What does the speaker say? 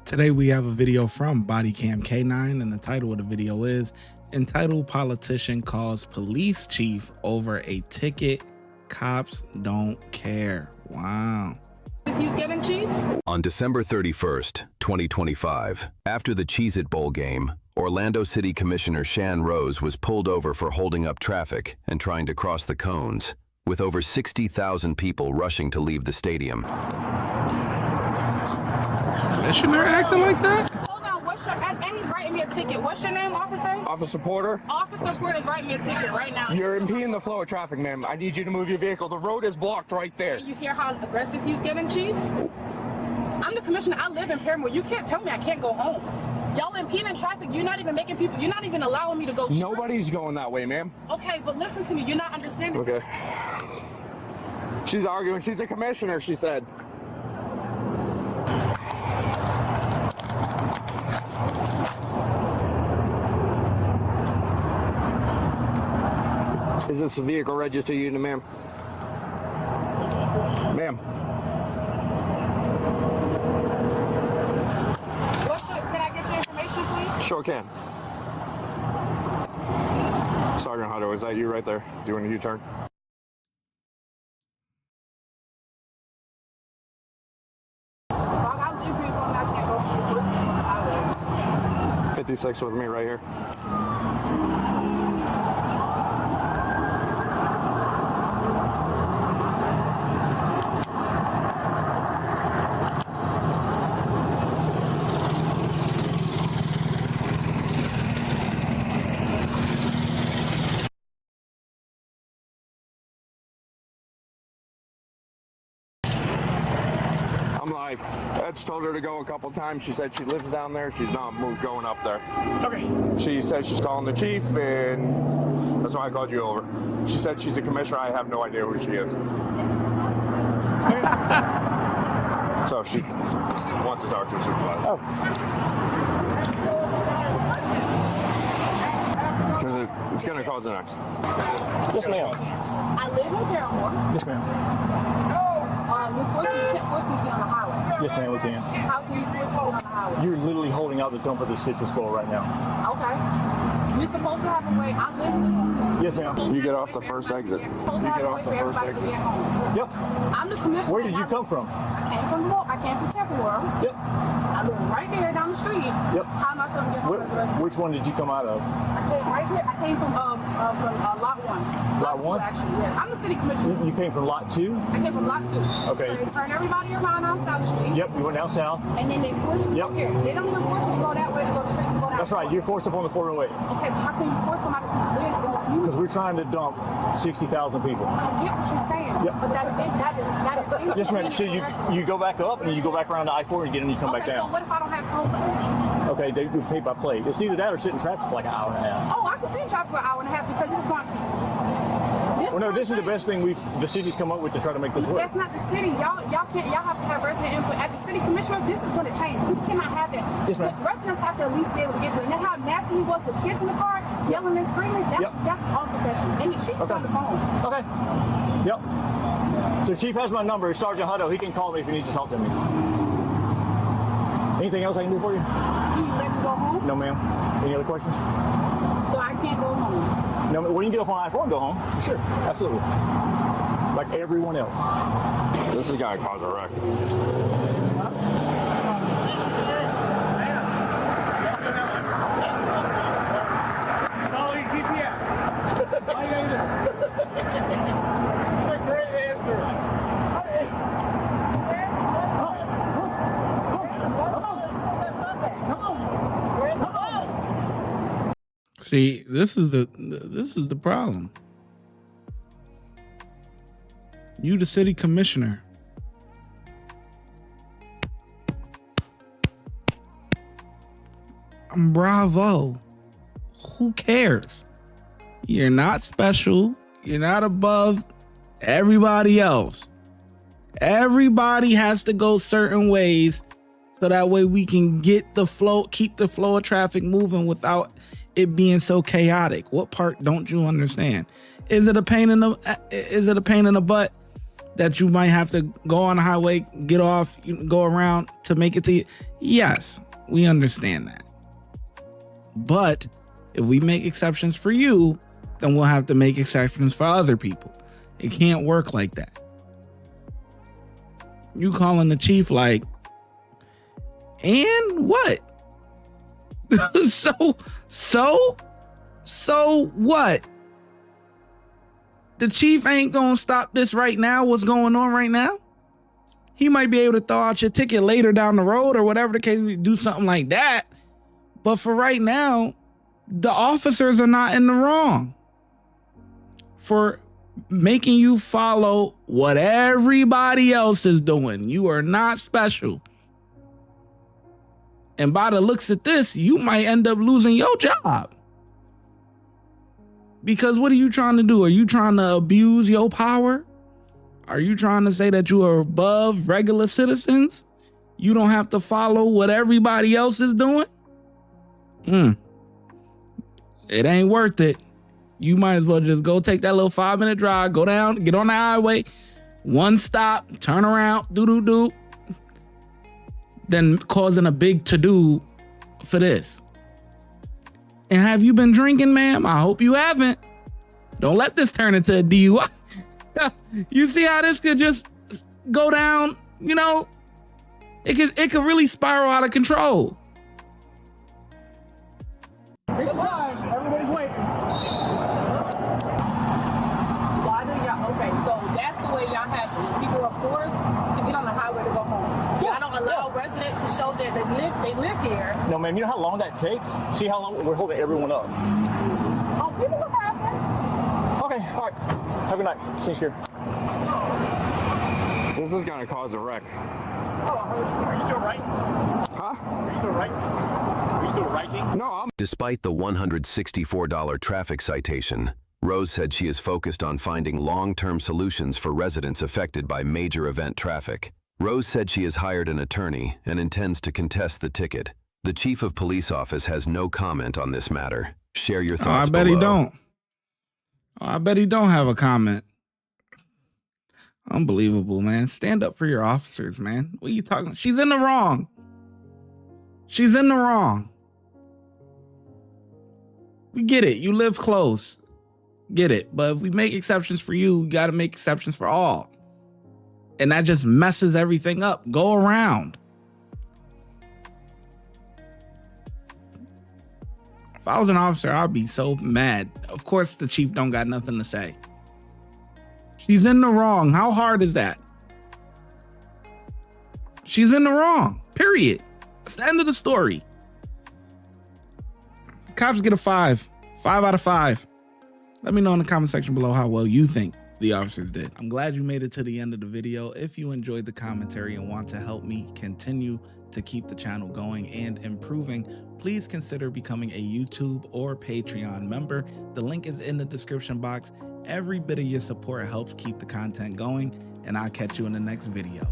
Today we have a video from Bodycam K9 and the title of the video is entitled Politician Calls Police Chief Over a Ticket, Cops Don't Care. Wow. He's getting chief? On December 31st, 2025, after the Cheez-It Bowl game, Orlando City Commissioner Shan Rose was pulled over for holding up traffic and trying to cross the cones, with over 60,000 people rushing to leave the stadium. Commissioner acting like that? Hold on, and he's writing me a ticket. What's your name, officer? Officer Porter. Officer Porter's writing me a ticket right now. You're impeding the flow of traffic, ma'am. I need you to move your vehicle. The road is blocked right there. You hear how aggressive he's getting, chief? I'm the commissioner. I live in Paramore. You can't tell me I can't go home. Y'all impeding traffic. You're not even making people, you're not even allowing me to go straight. Nobody's going that way, ma'am. Okay, but listen to me. You're not understanding. Okay. She's arguing. She's a commissioner, she said. Is this a vehicle registered unit, ma'am? Ma'am. Can I get your information, please? Sure can. Sergeant Hunter, is that you right there doing a U-turn? I'll leave you so I can't go through the 56 with me right here. I'm live. Ed's told her to go a couple times. She said she lives down there. She's not moved going up there. Okay. She said she's calling the chief, and that's why I called you over. She said she's a commissioner. I have no idea who she is. So she wants to talk to a supervisor. Oh. Because it's going to cause an accident. Yes, ma'am. I live in Paramore. Yes, ma'am. You forced me to get on the highway. Yes, ma'am, we can. How can you force me to get on the highway? You're literally holding out the dump of the citrus bowl right now. Okay. You're supposed to have a way. I live this way. Yes, ma'am. You get off the first exit. You're supposed to have a way for everybody to get home. Yep. I'm the commissioner. Where did you come from? I came from Temple. Yep. I live right there down the street. Yep. How am I supposed to get home as a resident? Which one did you come out of? I came right here. I came from lot 1. Lot 1? 2, actually, yes. I'm the city commissioner. You came from lot 2? I came from lot 2. Okay. So they turn everybody around on South Street. Yep, you went down south. And then they force you to go here. They don't even force you to go that way to go straight to go that way. That's right, you're forced up on the 408. Okay, but how can you force somebody to live in the community? Because we're trying to dump 60,000 people. I get what you're saying. Yep. But that is Yes, ma'am. So you go back up and you go back around to I-4 and get them and you come back So down. what if I don't have time? Okay, they do pay by plate. It's either that or sit in traffic for like an hour and a half. Oh, I can sit in traffic for an hour and a half because it's going. Well, no, this is the best thing the city's come up with to try to make this work. That's not the city. Y'all have to have resident input. As the city commissioner, this is going to change. We cannot have that. Yes, ma'am. Residents have to at least be able to get good. And then how nasty he was with kids in the car, yelling and screaming, that's unprofessional. And the chief is on the phone. Okay. Yep. So Chief has my number. Sergeant Hutto. He can call me if he needs to talk to me. Anything else I can do for you? Can you let me go home? No, ma'am. Any other questions? So I can't go home. No, well, you can get up on I-4 and go home. Sure, absolutely. Like everyone else. This is going to cause a wreck. Follow your GPS. All you gotta do. That's a great answer. Where's the bus? See, this is the problem. You the city commissioner. Bravo. Who cares? You're not special. You're not above everybody else. Everybody has to go certain ways so that way we can get the flow, keep the flow of traffic moving without it being so chaotic. What part don't you understand? Is it a pain in the butt that you might have to go on the highway, get off, go around to make it to you. Yes, we understand that. But if we make exceptions for you, then we'll have to make exceptions for other people. It can't work like that. You calling the chief like, and what? So what? The chief ain't gonna stop this right now. What's going on right now? He might be able to throw out your ticket later down the road or whatever the case, do something like that. But for right now, the officers are not in the wrong for making you follow what everybody else is doing. You are not special. And by the looks of this, you might end up losing your job. Because what are you trying to do? Are you trying to abuse your power? Are you trying to say that you are above regular citizens? You don't have to follow what everybody else is doing? It ain't worth it. You might as well just go take that little 5-minute drive, go down, get on the highway, one stop, turn around, do, then causing a big to-do for this. And have you been drinking, ma'am? I hope you haven't. Don't let this turn into a DUI. You see how this could just go down, you know? It could really spiral out of control. Take time. Everybody's waiting. Why do y'all? Okay, so that's the way y'all have it. People are forced to get on the highway to go home. Y'all don't allow residents to show that they live here. No, ma'am, you know how long that takes? See how long we're holding everyone up. Oh, people are passing. Okay, all right. Have a good night. See you here. This is gonna cause a wreck. Are you still right? Huh? Are you still right? Are you still writing? No, I'm. Despite the $164 traffic citation, Rose said she is focused on finding long-term solutions for residents affected by major event traffic. Rose said she has hired an attorney and intends to contest the ticket. The chief of police office has no comment on this matter. Share your thoughts below. I bet he don't. I bet he don't have a comment. Unbelievable, man. Stand up for your officers, man. What are you talking about? She's in the wrong. She's in the wrong. We get it. You live close. Get it. But if we make exceptions for you, we got to make exceptions for all. And that just messes everything up. Go around. If I was an officer, I'd be so mad. Of course, the chief don't got nothing to say. She's in the wrong. How hard is that? She's in the wrong. Period. That's the end of the story. Cops get a 5. 5 out of 5. Let me know in the comment section below how well you think the officers did. I'm glad you made it to the end of the video. If you enjoyed the commentary and want to help me continue to keep the channel going and improving, please consider becoming a YouTube or Patreon member. The link is in the description box. Every bit of your support helps keep the content going, and I'll catch you in the next video.